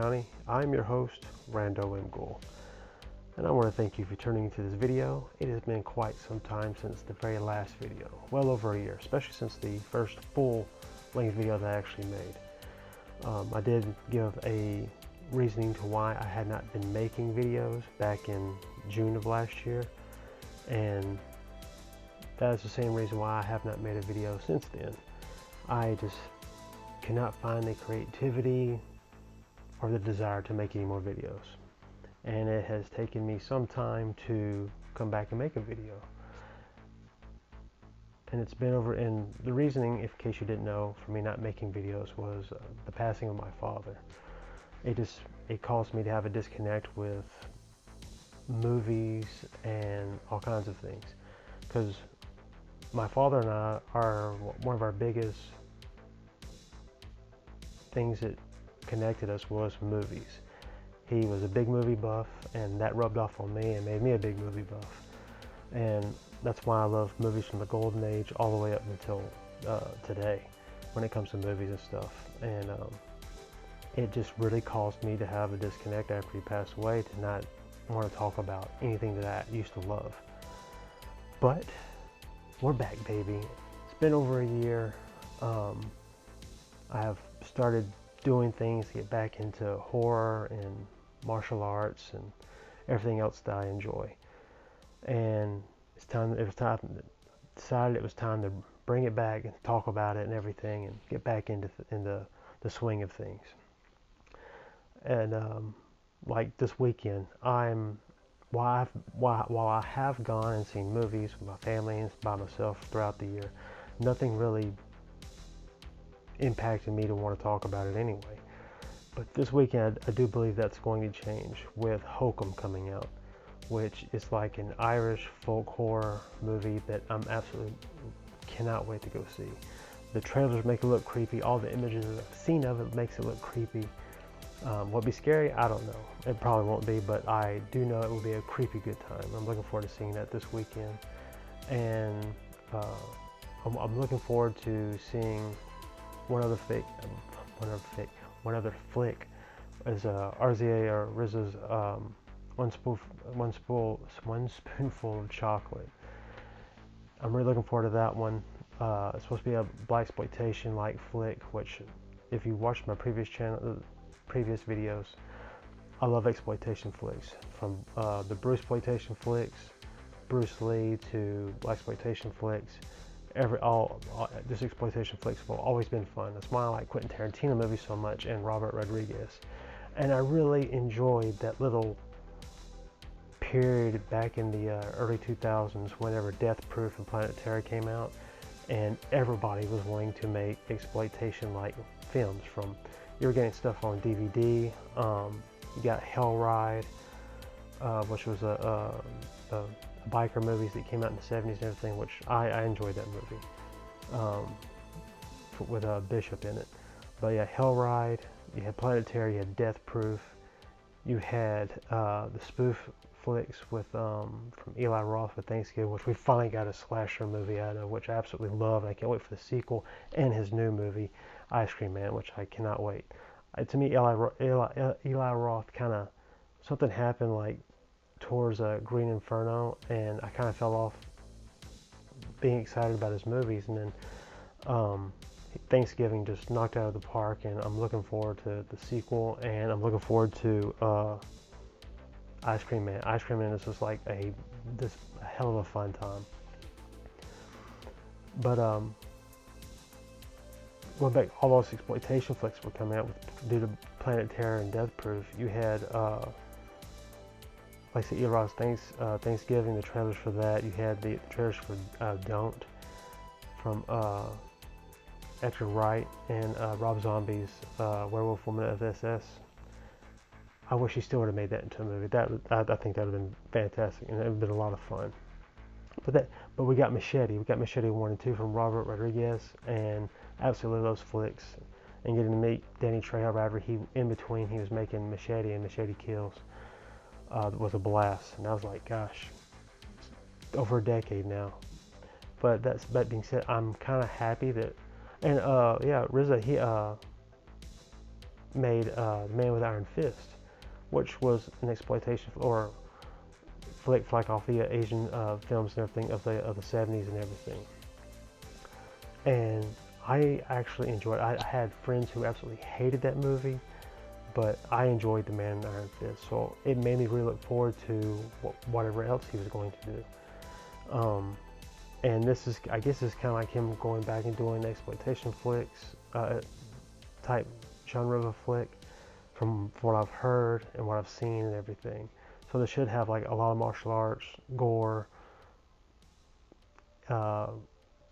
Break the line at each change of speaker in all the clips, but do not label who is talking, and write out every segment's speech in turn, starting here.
County. I'm your host, Rando M. Gould, and I want to thank you for tuning into this video. It has been quite some time since the very last video, well over a year, especially since the first full-length video that I actually made. I did give a reasoning to why I had not been making videos back in June of last year, and that is the same reason why I have not made a video since then. I just cannot find the creativity or the desire to make any more videos, and it has taken me some time to come back and make a video. And it's been over, and the reasoning, in case you didn't know, for me not making videos was the passing of my father. It caused me to have a disconnect with movies and all kinds of things, because my father and I are one of our biggest things that connected us was movies. He was a big movie buff, and that rubbed off on me and made me a big movie buff. And that's why I love movies from the golden age all the way up until today when it comes to movies and stuff. And it just really caused me to have a disconnect after he passed away, to not want to talk about anything that I used to love. But we're back, baby. It's been over a year. I have started doing things to get back into horror and martial arts and everything else that I enjoy. And decided it was time to bring it back and talk about it and everything, and get back into the swing of things. And like this weekend, while I have gone and seen movies with my family and by myself throughout the year, nothing really impacted me to want to talk about it anyway. But this weekend, I do believe that's going to change with Hokum coming out, which is like an Irish folk horror movie that I'm absolutely cannot wait to go see. The trailers make it look creepy. All the images that I've seen of it makes it look creepy. Will it be scary? I don't know. It probably won't be, but I do know it will be a creepy good time. I'm looking forward to seeing that this weekend. And I'm looking forward to seeing one other flick is RZA or RZA's one spoonful of chocolate. I'm really looking forward to that one. It's supposed to be a blaxploitation like flick, which, if you watched my previous videos, I love exploitation flicks, from the Bruceploitation flicks, Bruce Lee, to blaxploitation flicks. This exploitation flicks have always been fun. That's why I like Quentin Tarantino movies so much, and Robert Rodriguez. And I really enjoyed that little period back in the early 2000s, whenever Death Proof and Planet Terror came out, and everybody was wanting to make exploitation-like films. From, you were getting stuff on DVD. You got Hell Ride, which was a biker movies that came out in the 70s and everything, which I enjoyed that movie, with Bishop in it. But yeah, Hell Ride, you had Planet Terror, you had Death Proof, you had the spoof flicks with from Eli Roth with Thanksgiving, which we finally got a slasher movie out of, which I absolutely love, and I can't wait for the sequel, and his new movie, Ice Cream Man, which I cannot wait. To me, Eli Roth kind of, something happened like towards Green Inferno, and I kind of fell off being excited about his movies, and then Thanksgiving just knocked out of the park, and I'm looking forward to the sequel, and I'm looking forward to Ice Cream Man. Ice Cream Man is just like a hell of a fun time. But going back, all those exploitation flicks were coming out due to Planet Terror and Death Proof. You had like I said, Eli Roth's Thanksgiving, the trailers for that. You had the trailers for Don't, from Edgar Wright, and Rob Zombie's Werewolf Woman of SS. I wish he still would have made that into a movie. I think that would have been fantastic, and it would have been a lot of fun. But we got Machete. We got Machete 1 and 2 from Robert Rodriguez, and absolutely those flicks. And getting to meet Danny Trejo right in between he was making Machete and Machete Kills was a blast. And I was like, gosh, it's over a decade now. But that being said, I'm kind of happy that, and yeah, RZA, made Man with Iron Fist, which was an exploitation or flick off the Asian films and everything of the 70s and everything. And I actually enjoyed it. I had friends who absolutely hated that movie, but I enjoyed The Man in Iron Fist, so it made me really look forward to whatever else he was going to do. And this is, I guess, is kind of like him going back and doing exploitation flicks type genre of a flick, from what I've heard and what I've seen and everything. So this should have like a lot of martial arts, gore,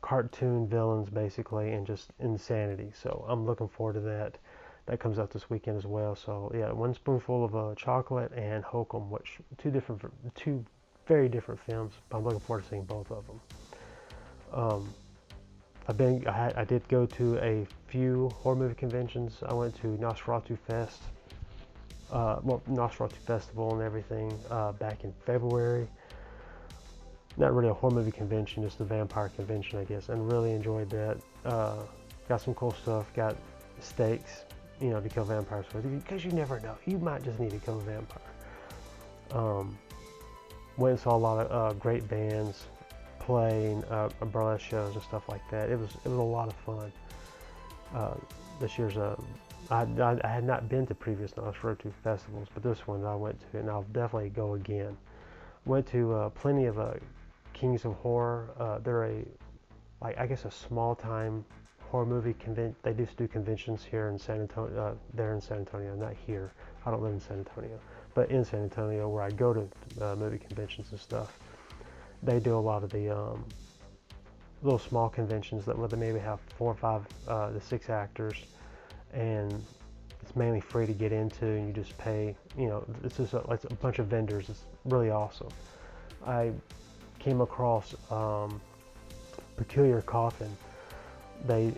cartoon villains basically, and just insanity. So I'm looking forward to that. That comes out this weekend as well. So yeah, One Spoonful of Chocolate and Hokum, which two very different films, but I'm looking forward to seeing both of them. I did go to a few horror movie conventions. I went to Nosferatu Fest, Nosferatu Festival and everything back in February. Not really a horror movie convention, just a vampire convention, I guess, and really enjoyed that. Got some cool stuff. Got stakes, to kill vampires with, because you never know. You might just need to kill a vampire. Went and saw a lot of great bands playing burlesque shows and stuff like that. It was a lot of fun. This year's I had not been to previous Nosferatu festivals, but this one I went to, and I'll definitely go again. Went to plenty of Kings of Horror. They're I guess a small time horror movie convention. They just do conventions here in San Antonio. There in San Antonio, not here. I don't live in San Antonio, but in San Antonio, where I go to movie conventions and stuff. They do a lot of the little small conventions where they maybe have 4 or 5 to 6 actors, and it's mainly free to get into, and you just pay. It's just it's a bunch of vendors. It's really awesome. I came across Peculiar Coffin. A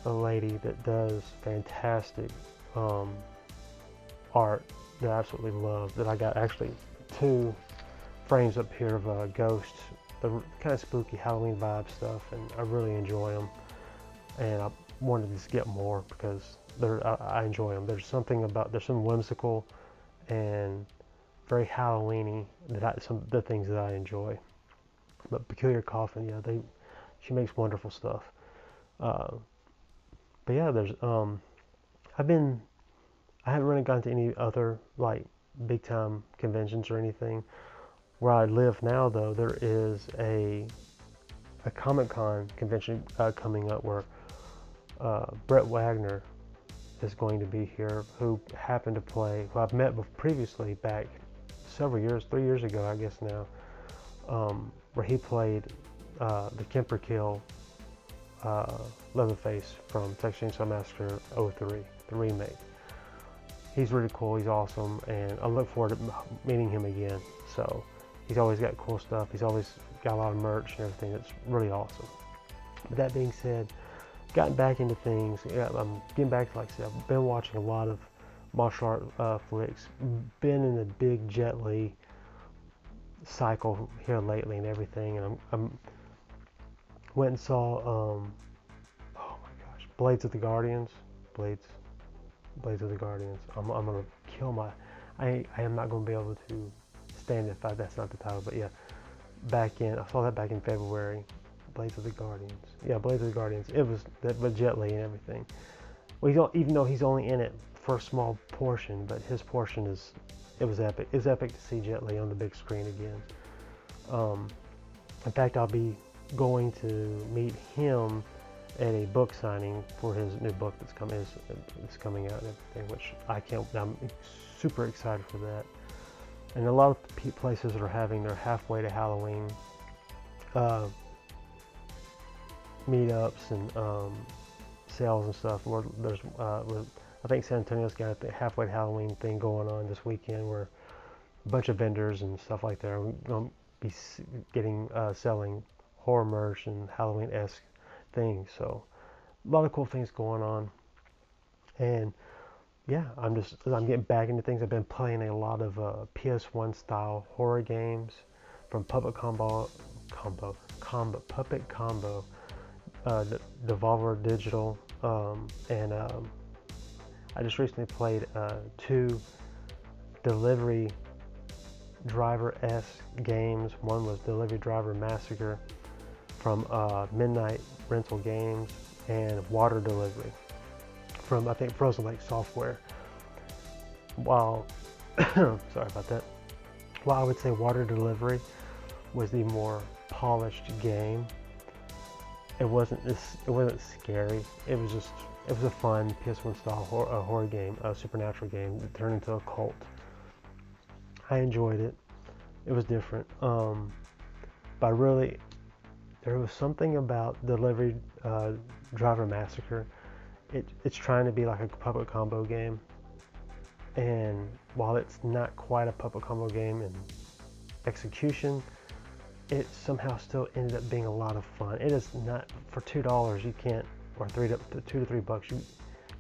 lady that does fantastic art that I absolutely love. That I got actually 2 frames up here of ghosts, the kind of spooky Halloween vibe stuff, and I really enjoy them. And I wanted to just get more because I enjoy them. There's some whimsical and very Halloweeny the things that I enjoy. But Peculiar Coffin, yeah, she makes wonderful stuff. But yeah, there's I haven't really gone to any other like big time conventions or anything. Where I live now, though, there is a Comic-Con convention coming up where Brett Wagner is going to be here, who happened to play, who I've met previously back several years, 3 years ago, I guess now, where he played the Kemper Kill Leatherface from Texas Chainsaw Massacre 03, the remake. He's really cool, he's awesome, and I look forward to meeting him again. So he's always got cool stuff. He's always got a lot of merch and everything. That's really awesome. But that being said, gotten back into things. Yeah, I'm getting back to, like I said, I've been watching a lot of martial art flicks. Been in the big Jet Li cycle here lately and everything. And I'm went and saw oh my gosh, Blades of the Guardians. Blades of the Guardians. I'm gonna kill my. I am not gonna be able to stand if that's not the title, but yeah, I saw that back in February. Blades of the Guardians. Yeah, Blades of the Guardians. It was that with Jet Li and everything. Well, even though he's only in it for a small portion, but his portion it was epic. It's epic to see Jet Li on the big screen again. In fact, I'll be going to meet him at a book signing for his new book that's coming out and everything, which I'm super excited for that. And a lot of places are having their halfway to Halloween meetups and sales and stuff. Where there's, I think San Antonio's got the halfway to Halloween thing going on this weekend, where a bunch of vendors and stuff like that are going to be selling horror merch and Halloween-esque things. So a lot of cool things going on. And yeah, I'm getting back into things. I've been playing a lot of PS1 style horror games from Puppet Combo, Devolver Digital, and I just recently played 2 delivery driver-esque games. One was Delivery Driver Massacre from Midnight Rental Games, and Water Delivery from, I think, Frozen Lake Software. While sorry about that. While I would say Water Delivery was the more polished game, it wasn't scary. It was a fun PS1 style horror game, a supernatural game that turned into a cult. I enjoyed it. It was different. But really, there was something about Delivery Driver Massacre. It's trying to be like a puppet combo game, and while it's not quite a puppet combo game in execution, it somehow still ended up being a lot of fun. It is not, for $2 you can't, or $2 to $3,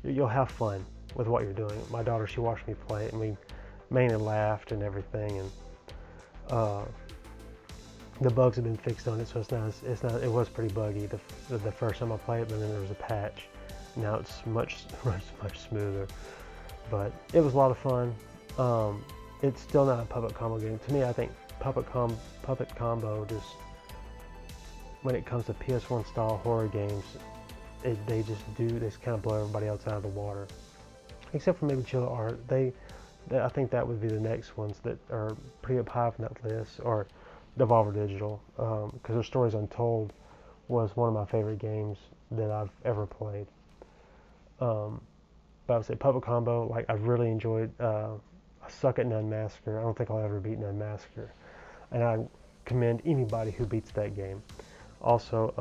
you'll have fun with what you're doing. My daughter, she watched me play it, and we mainly laughed and everything, and the bugs have been fixed on it, so it was pretty buggy the first time I played it, but then there was a patch. Now it's much smoother, but it was a lot of fun. It's still not a puppet combo game. To me, I think puppet combo, just when it comes to PS1 style horror games, they just kind of blow everybody else out of the water, except for maybe Chiller Art. I think that would be the next ones that are pretty up high on that list, or Devolver Digital, because their Stories Untold was one of my favorite games that I've ever played. But I would say puppet combo, like, I really enjoyed. I suck at Nun Massacre. I don't think I'll ever beat Nun Massacre, and I commend anybody who beats that game. Also,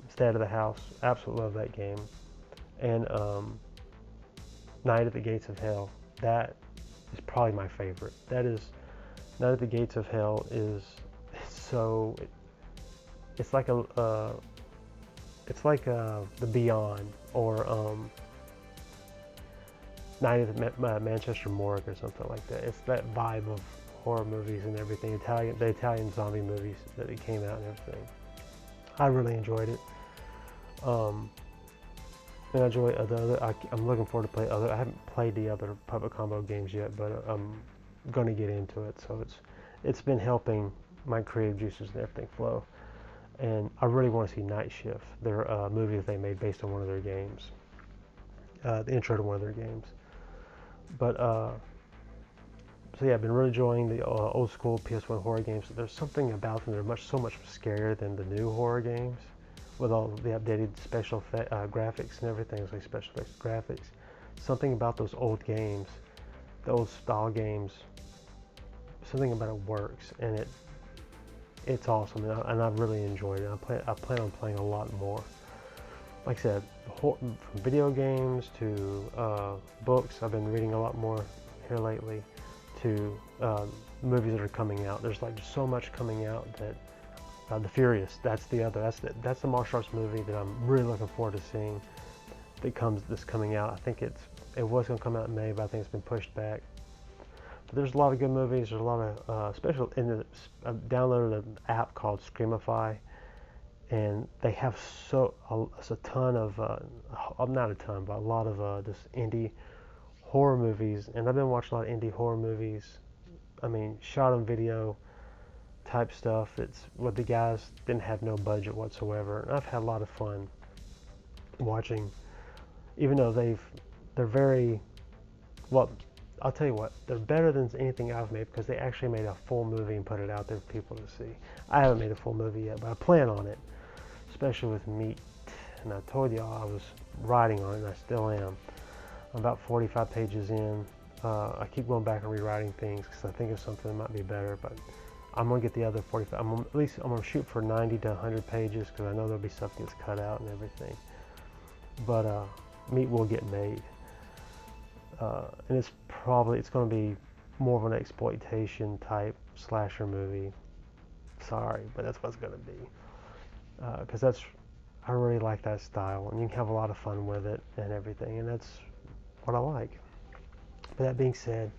Stay Out of the House, absolutely love that game, and Night at the Gates of Hell. That is probably my favorite. That is, Night at the Gates of Hell is so. It's like The Beyond, or Night at the Manchester Morgue, or something like that. It's that vibe of horror movies and everything. The Italian zombie movies that it came out and everything. I really enjoyed it. And I enjoy I'm looking forward to play other. I haven't played the other puppet combo games yet, but I'm gonna get into it. So it's been helping my creative juices and everything flow. And I really want to see Night Shift, their movie that they made based on one of their games, the intro to one of their games. But so yeah, I've been really enjoying the old school PS1 horror games. There's something about them that are so much scarier than the new horror games, with all the updated special graphics and everything. It's like special effects graphics. Something about those old games, the old style games, something about it works, and it's awesome, and I've really enjoyed it. I plan on playing a lot more. Like I said, from video games to books, I've been reading a lot more here lately, to movies that are coming out. There's like so much coming out that The Furious, that's the martial arts movie that I'm really looking forward to seeing that's coming out. I think it was going to come out in May, but I think it's been pushed back. But there's a lot of good movies. There's a lot of I downloaded an app called Screamify, and they have a ton of not a ton, but a lot of just indie horror movies. And I've been watching a lot of indie horror movies. I mean, shot on video type stuff. It's what the guys didn't have no budget whatsoever, and I've had a lot of fun watching. Even though they're very well. I'll tell you what, they're better than anything I've made, because they actually made a full movie and put it out there for people to see. I haven't made a full movie yet, but I plan on it, especially with Meat. And I told y'all I was writing on it, and I still am. I'm about 45 pages in. I keep going back and rewriting things because I think of something that might be better, but I'm going to get the other 45. I'm going to shoot for 90 to 100 pages, because I know there'll be stuff that gets cut out and everything. But Meat will get made. And it's going to be more of an exploitation type slasher movie. Sorry, but that's what it's going to be. Because I really like that style, and you can have a lot of fun with it and everything, and that's what I like. But that being said,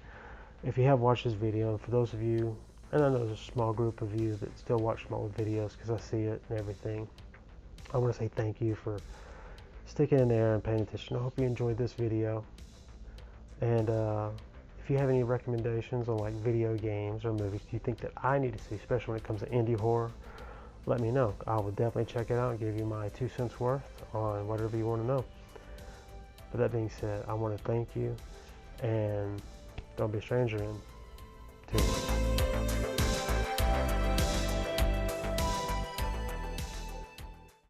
if you have watched this video, and for those of you, and I know there's a small group of you that still watch my old videos because I see it and everything, I want to say thank you for sticking in there and paying attention. I hope you enjoyed this video. And if you have any recommendations on like video games or movies you think that I need to see, especially when it comes to indie horror, let me know. I will definitely check it out and give you my 2 cents worth on whatever you want to know. But that being said, I want to thank you, and don't be a stranger, and tune in.